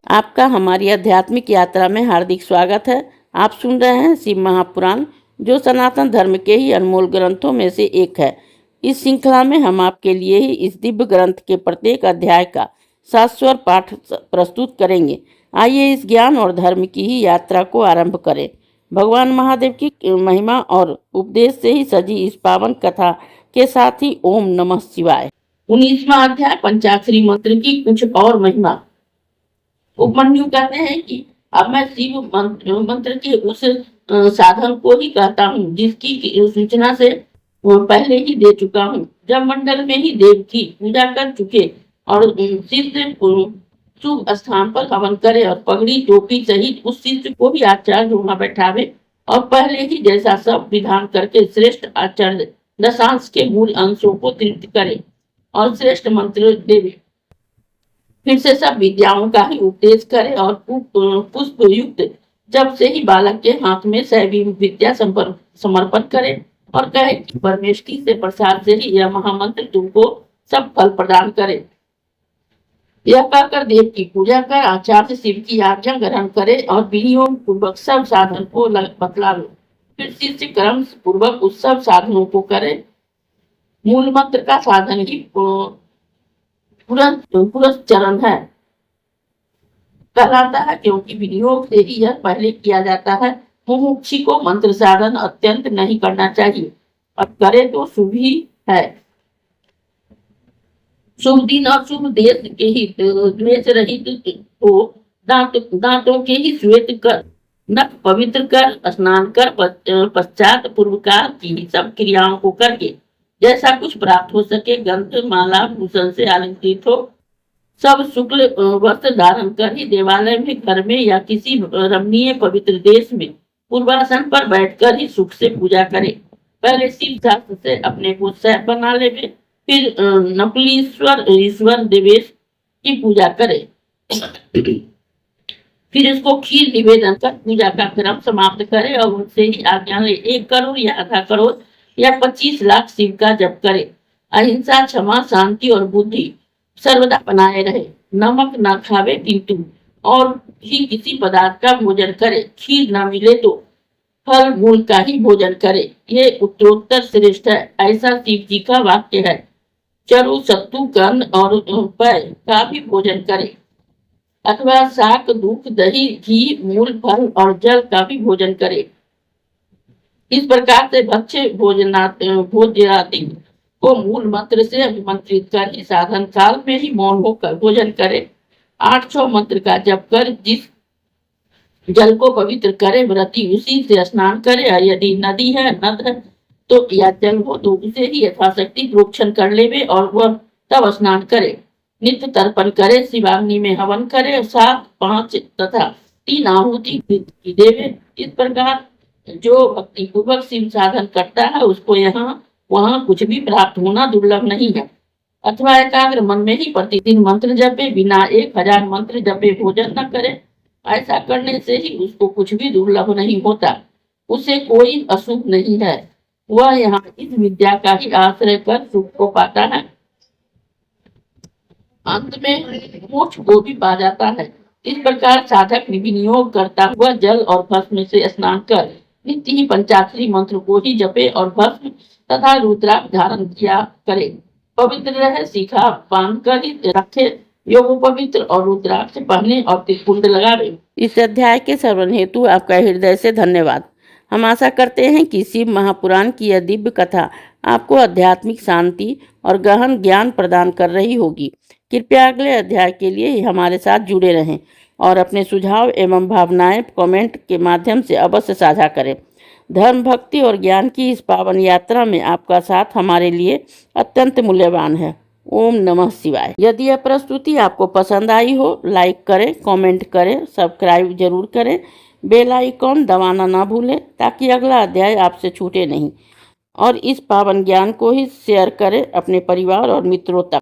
आपका हमारी आध्यात्मिक यात्रा में हार्दिक स्वागत है। आप सुन रहे हैं शिव महापुराण, जो सनातन धर्म के ही अनमोल ग्रंथों में से एक है। इस श्रृंखला में हम आपके लिए ही इस दिव्य ग्रंथ के प्रत्येक अध्याय का शाश्वत पाठ प्रस्तुत करेंगे। आइए इस ज्ञान और धर्म की ही यात्रा को आरंभ करें। भगवान महादेव की महिमा और उपदेश से ही सजी इस पावन कथा के साथ ही ओम नमः शिवाय। 19वां अध्याय पंचाक्षरी मंत्र की कुछ और महिमा। उपमन्यु कहते हैं कि अब मैं शिव मंत्र के उस साधन को ही कहता हूँ जिसकी सूचना से पहले ही दे चुका हूँ। जब मंडल में ही देव की पूजा कर चुके और शिष्य शुभ स्थान पर हवन करे और पगड़ी टोपी सहित उस शिष्य को भी आचार्य वहां बैठावे और पहले ही जैसा सब विधान करके श्रेष्ठ आचार्य दशांश के मूल अंशों को तृप्त करे और श्रेष्ठ मंत्र देवे। फिर से सब विद्याओं का ही उपदेश करे और पुष्प युक्त जब से ही बालक के हाथ में सैवी विद्या समर्पण करे और कहे कि परमेष्टि से प्रसाद से ही यह महामंत्र तुमको सब फल प्रदान करे। यह कहकर देव की पूजा कर आचार्य शिव की आज्ञा ग्रहण करे और विनियोग पूर्वक सब साधन को बतला लो। फिर शिष्य क्रम पूर्वक उस सब साधनों को करे। मूल मंत्र का साधन ही पुरस्चरण है कहलाता है, क्योंकि विनियोग से ही यह पहले किया जाता है। मुमुक्षी को मंत्र साधन अत्यंत नहीं करना चाहिए और करे तो शुभ ही है। शुभ दिन और शुभ देश के ही द्वेष रहित हो दांतों के ही श्वेत कर नख पवित्र कर स्नान कर पश्चात पूर्वकाल की सब क्रियाओं को करके जैसा कुछ प्राप्त हो सके ग्रंथ माला भूषण से अलंकृत हो, सब शुक्ल वस्त्र धारण कर ही देवालय में घर में या किसी रमणीय पवित्र देश में पूर्वासन पर बैठकर ही सुख से पूजा करे। पहले शिव शास्त्र से अपने को सैफ बना ले, फिर नकलीश्वर ईश्वर देवेश की पूजा करे। फिर इसको खीर निवेदन कर पूजा का क्रम समाप्त करे और उनसे ही आज्ञा ले 1 करोड़ या आधा करोड़ या 25 लाख शिव का जप करे। अहिंसा, क्षमा, शांति और बुद्धि सर्वदा बनाए रहे। नमक न खावे किंतु और ही किसी पदार्थ का भोजन करे। खीर न मिले तो फल मूल का ही भोजन करे। ये उत्तरोत्तर श्रेष्ठ है, ऐसा शिव जी का वाक्य है। चरु, सत्तू, कर्ण और पय का भी भोजन करे अथवा शाक, दूध, दही, घी, मूल, फल और जल का भी भोजन करे। इस प्रकार से भक्ष्य भोज्यादि को मूल मंत्र से अभिमंत्रित कर इस साधन काल में ही मौन होकर भोजन करे। 800 मंत्र का जप कर जिस जल को पवित्र करे व्रती उसी से स्नान करे। यदि नदी है नद है तो या जल हो तो उसे ही यथाशक्ति प्रोक्षण कर लेवे और वह तब स्नान करे। नित्य तर्पण करे, शिवाग्नि में हवन करे, 7, 5 तथा 3 आहुति देवे। इस प्रकार जो भक्ति पूर्वक शिव साधन करता है उसको यहाँ वहाँ कुछ भी प्राप्त होना दुर्लभ नहीं है। अथवा एकाग्र मन में ही प्रतिदिन मंत्र जपे, बिना 1000 मंत्र जपे भोजन न करे। ऐसा करने से ही उसको कुछ भी दुर्लभ नहीं होता, उसे कोई अशुभ नहीं है। वह यहाँ इस विद्या का ही आश्रय कर सुख को पाता है, अंत में मोक्ष को भी पा जाता है। इस प्रकार साधक विनियोग करता हुआ जल और भस्म से स्नान कर नित्य ही पंचाक्षरी मंत्र को ही जपे और भस्म तथा रुद्राक्ष धारण किया करे। पवित्र रहे, शिखा बांध कर ही रखे, योग पवित्र और रुद्राक्ष पहने और त्रिपुंड लगावे। इस अध्याय के श्रवण हेतु आपका हृदय से धन्यवाद। हम आशा करते हैं कि शिव महापुराण की यह दिव्य कथा आपको आध्यात्मिक शांति और गहन ज्ञान प्रदान कर रही होगी। कृपया अगले अध्याय के लिए हमारे साथ जुड़े रहें और अपने सुझाव एवं भावनाएं कमेंट के माध्यम से अवश्य साझा करें। धर्म, भक्ति और ज्ञान की इस पावन यात्रा में आपका साथ हमारे लिए अत्यंत मूल्यवान है। ओम नमः शिवाय। यदि यह प्रस्तुति आपको पसंद आई हो, लाइक करें, कमेंट करें, सब्सक्राइब जरूर करें, बेल आइकॉन दबाना ना भूलें ताकि अगला अध्याय आपसे छूटे नहीं। और इस पावन ज्ञान को ही शेयर करें अपने परिवार और मित्रों तक।